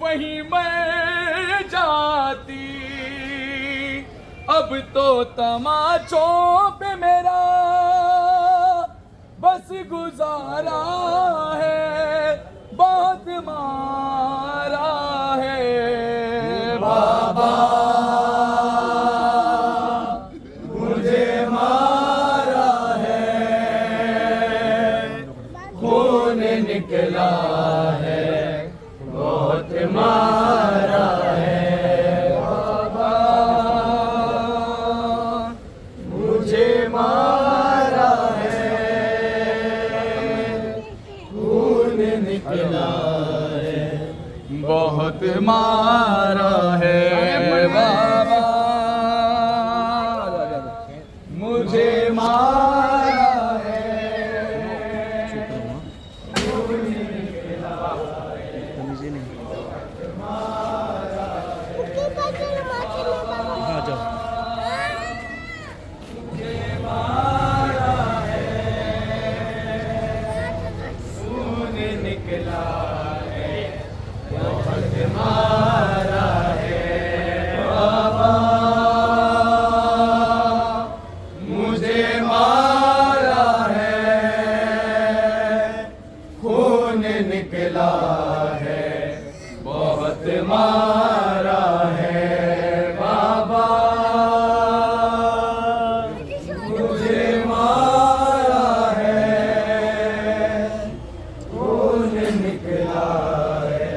وہیں مر جاتی. اب تو تماچوں پہ میرا بس گزارا ہے، بہت مارا ہے بابا، مجھے مارا ہے، خون نکلا ہے، بہت مارا ہے بابا، مجھے مارا ہے، خون نکلا ہے، بہت مارا ہے بابا، مجھے مارا ہے، خون نکلا ہے، مارا ہے بابا، مجھے مارا ہے، خون نکلا ہے،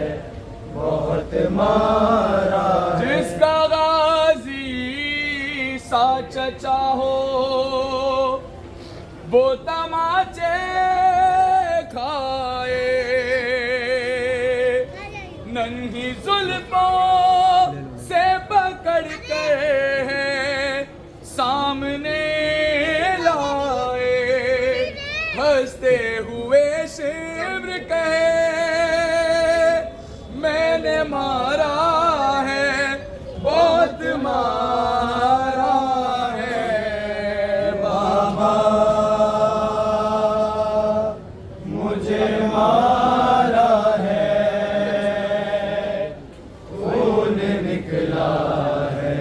بہت مارا ہے. جس کا غازی سا چچا ہو وہ تماچے کھائے، ننھی زلفوں سے پکڑ کے سامنے لائے، ہنستے ہوئے شبر کہے میں نے مارا ہے، بہت مارا ہے بابا، مجھے مارا ہے، خون نکلا ہے،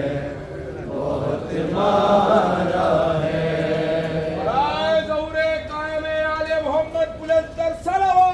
بہت مارا ہے. برائے ظہور قائم آل محمد بلند تر صلوات.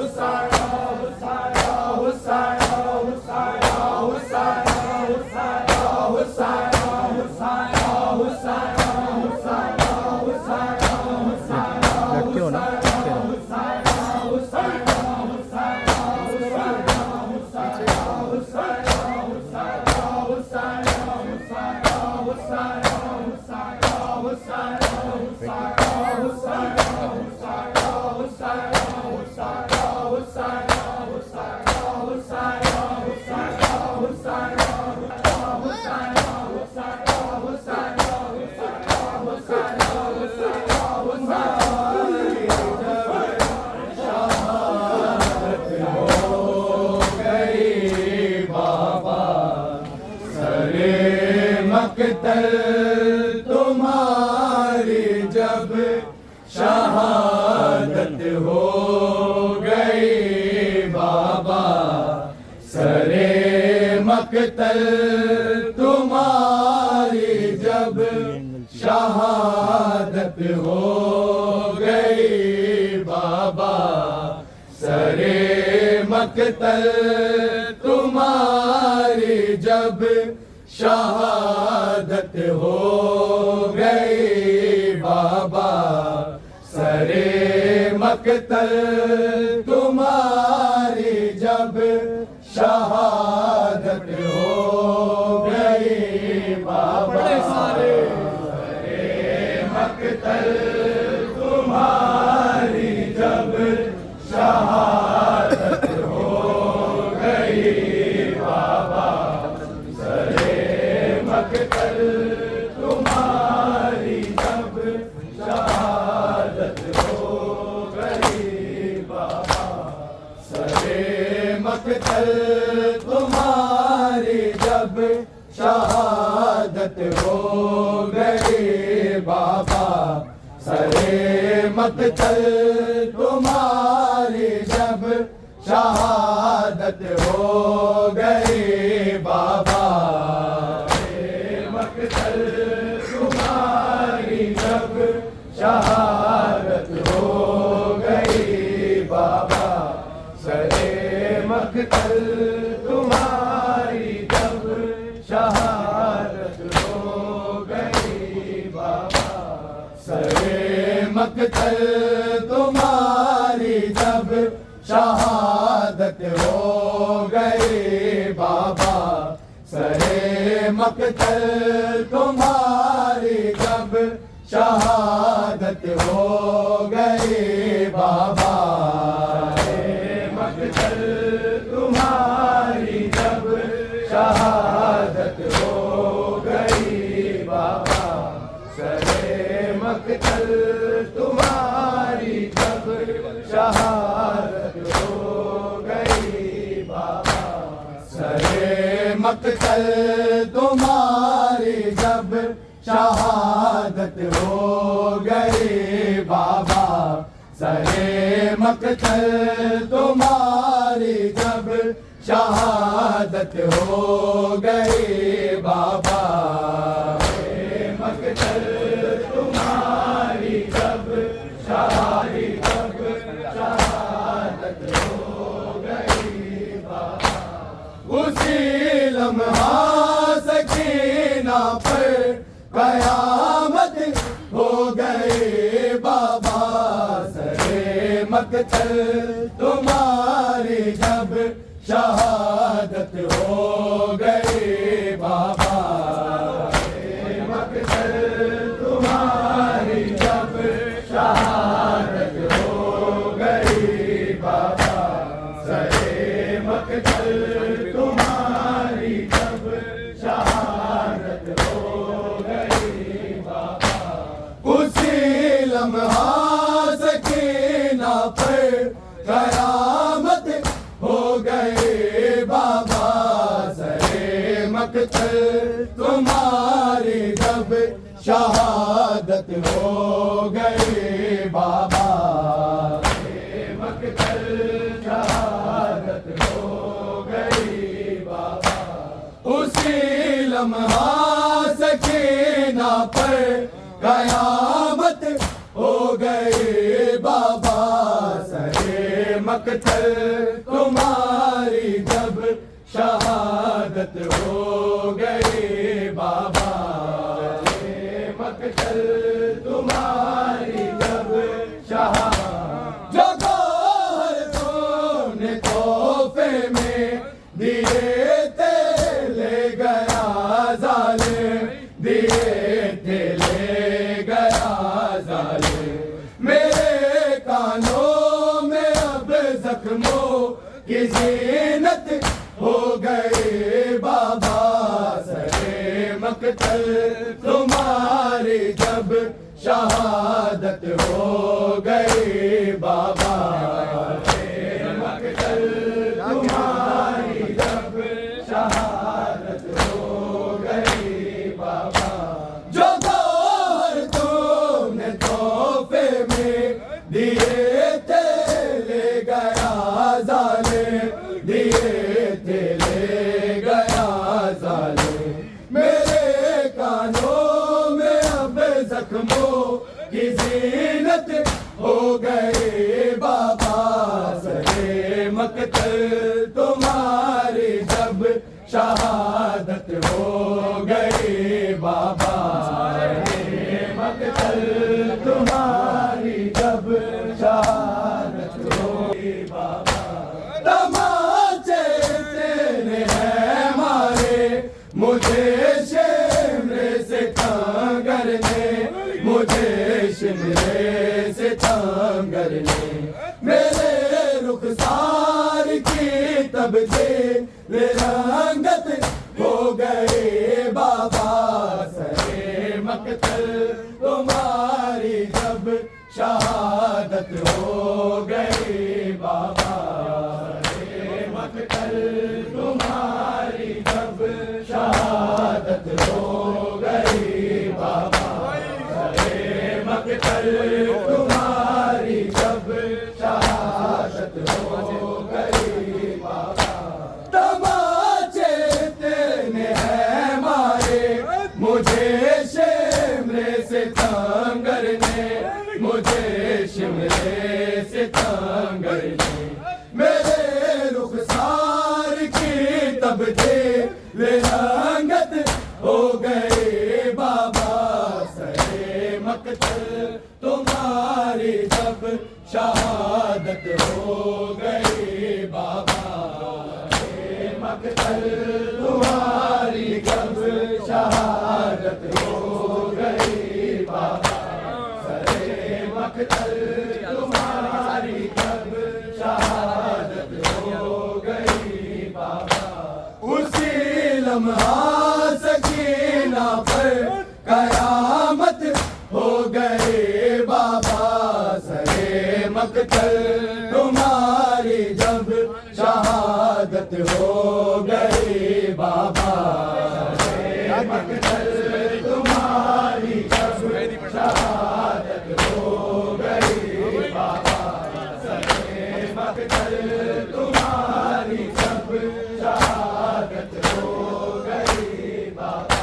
Hussain. مقتل تمہاری جب شہادت ہو گئی بابا سرے مقتل تمہاری جب شہادت ہو گئی بابا سرے مقتل تمہاری جب شہادت ہو گئی بابا سرے مقتل تمہاری جب شہادت ہو گئی بابا سرے مقتل تمہاری جب شہادت ہو گئی بابا سرے مقتل تمہاری جب شہادت ہو گئی بابا سرے مقتل تمہاری جب شہادت ہو گئی بابا سرے مقتل تمہاری جب شہادت ہو گئی بابا سرے مقتل تمہاری جب شہادت ہو گئی بابا سرے مقتل تمہاری جب شہادت ہو گئی بابا سرے مقتل تمہاری جب شہادت ہو گئی بابا سرے مقتل تمہاری جب شہادت ہو گئی بابا سرے مقتل تمہاری جب شہادت ہو گئی بابا سرے مقتل تمہاری جب شہادت ہو گئی بابا سرے مقتل تمہاری جب شہادت ہو گئی بابا سرے مقتل تمہاری جب شہادت ہو گئی بابا سرے مقتل تمہاری جب شہادت ہو گئی بابا اسی لمحہ سکینہ پر قیامت ہو گئی بابا سرے مقتل تمہاری جب شہادت ہو گئی بابا سرے مقتل تمہاری جب شہادت ہو گئی بابا سرے مقتل تمہاری جب شہادت ہو گئی بابا اسی لمحہ سکینہ پر قیامت ہو گئی بابا سرے مقتل تمہاری جب شہادت ہو گئی بابا سرے مقتل شہادت ہو گئی بابا اسی لمحہ سکینہ پر قیامت ہو گئی بابا سرے مقتل تمہاری جب شہادت ہو گئی بابا سرے مقتل تمہاری جب شہادت جو گوہر تم نے تحفے میں دیے تھے لے گیا ظالم دیے تھے لے گیا ظالم میرے کانوں میں اب زخموں کی زینت ہو گئی بابا سرے مقتل تمہاری جب شہادت ہو گئی بابا سرے مقتل تمہاری جب شہادت ہو گئی بابا گیا ظالم دیے تھے لے گیا ظالم میرے کانوں میں اب زخموں کی زینت ہو گئے بابا سرے مقتل تمہاری جب شہادت ہو گئی بابا سرے مقتل تمہاری جب شہادت ہو گئی بابا تماچے تیرے ہیں مارے مجھے شمرے سے کنگر نے مجھے شمرے سے کنگر نے میرے رخسار کی تبدیل رنگت ہو گئے بابا سرے مقتل تمہاری جب شہادت ہو گئی بابا سرے مقتل تمہاری جب شہادت ہو گئی بابا سرے مقتل تمہاری جب شہادت ہو گئی بابا تماچے تینے ہیں مارے مجھے شمرے سے کنگر نے مجھے شمرے سے کنگر نے میرے رخسار کی تبدیل رنگت ہو گئی بابا سرے مقتل تمہاری جب شہادت ہو گئی بابا سرے مقتل تمہاری جب شہادت ہو گئی بابا سرے مقتل تمہاری جب شہادت ہو گئی بابا اسی لمحہ سکینہ پر قیامت ہو گئی بابا سرے مقتل تمہاری جب شہادت ہو گئی بابا سرے مقتل تمہاری جب شہادت ہو گئی بابا سرے مقتل تمہاری جب شہادت ہو گئی بابا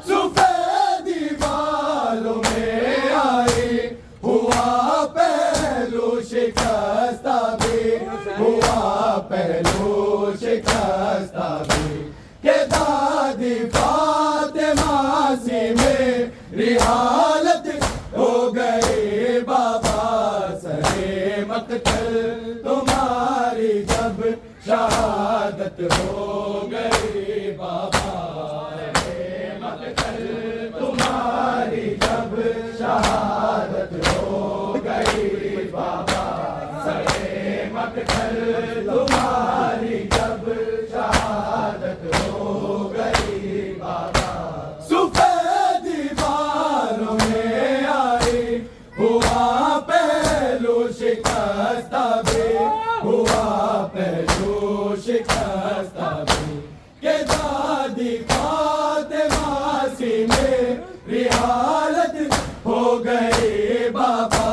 سفیدی بالوں میں آئی ہوا پہلو شکستہ بھی ہوا پہلو شکستہ بھی کہ دادی فاطمہ سی میری حالت ہو گئی بابا سرے مقتل تمہاری جب شہادت ہو گئی بابا سرے مقتل تمہاری جب شہادت ہو گئی بابا سرے مقتل تمہاری جب شہادت ہو گئی بابا سفیدی بالوں میں آئی ہوا پہلو شکستہ بھی ہوا پہلو شکستہ بھی کہ دادی فاطمہ سی میری حالت ہو گئی بابا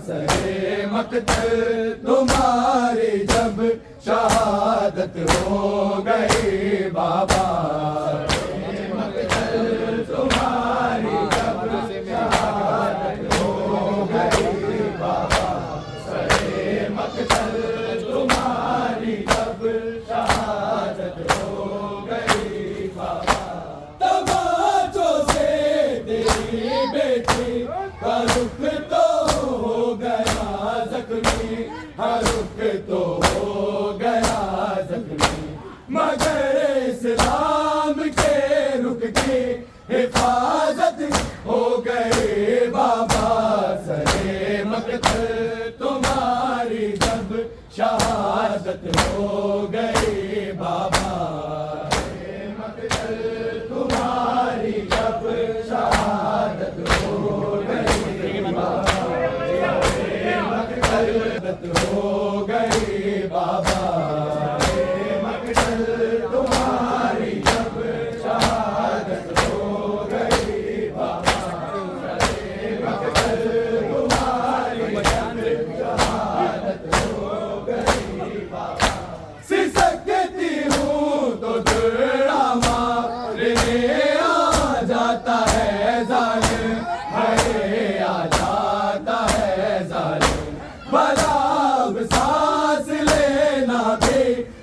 سرے مقتل تمہاری جب شہادت ہو گئی بابا سرے مقتل تمہاری جب شہادت ہو گئی بابا سرے مقتل تمہاری جب شہادت ہو گئی بابا تماچوں سے تیری بیٹی کا رخ تو ہو گیا زخمی ہر رخ تو ہو گیا زخمی مگر اسلام کے رخ کی حفاظت ہو گئی بابا سرے مقتل تمہاری جب شہادت ہو گئی بابا سرے مقتل تمہاری جب شہادت ہو گئی بابا سرے مقتل ہو گئی بابا سرے مقتل تمہاری جب شہادت ہو گئی بابا سرے مقتل تمہاری جب شہادت ہو گئی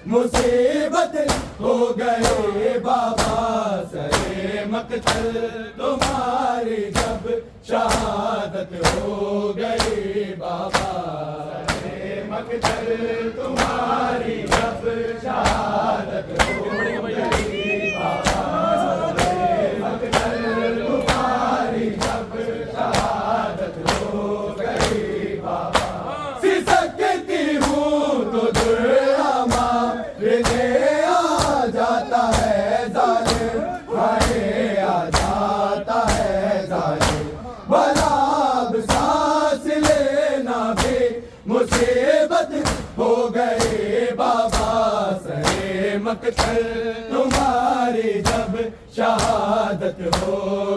مصیبت ہو گئی بابا سرے مقتل تمہاری جب شہادت ہو گئی بابا سرے مقتل تمہاری جب شہادت ہو گئی بابا سرے مقتل تمہاری جب شہادت ہو گئی بابا سسکتی ہوں تو دریا مارنے آ جاتا ہے ظالم ہائے آ جاتا ہے ظالم بھلا اب سانس لینا بھی مصیبت ہو گئی بابا سرے مقتل تمہاری جب شہادت ہو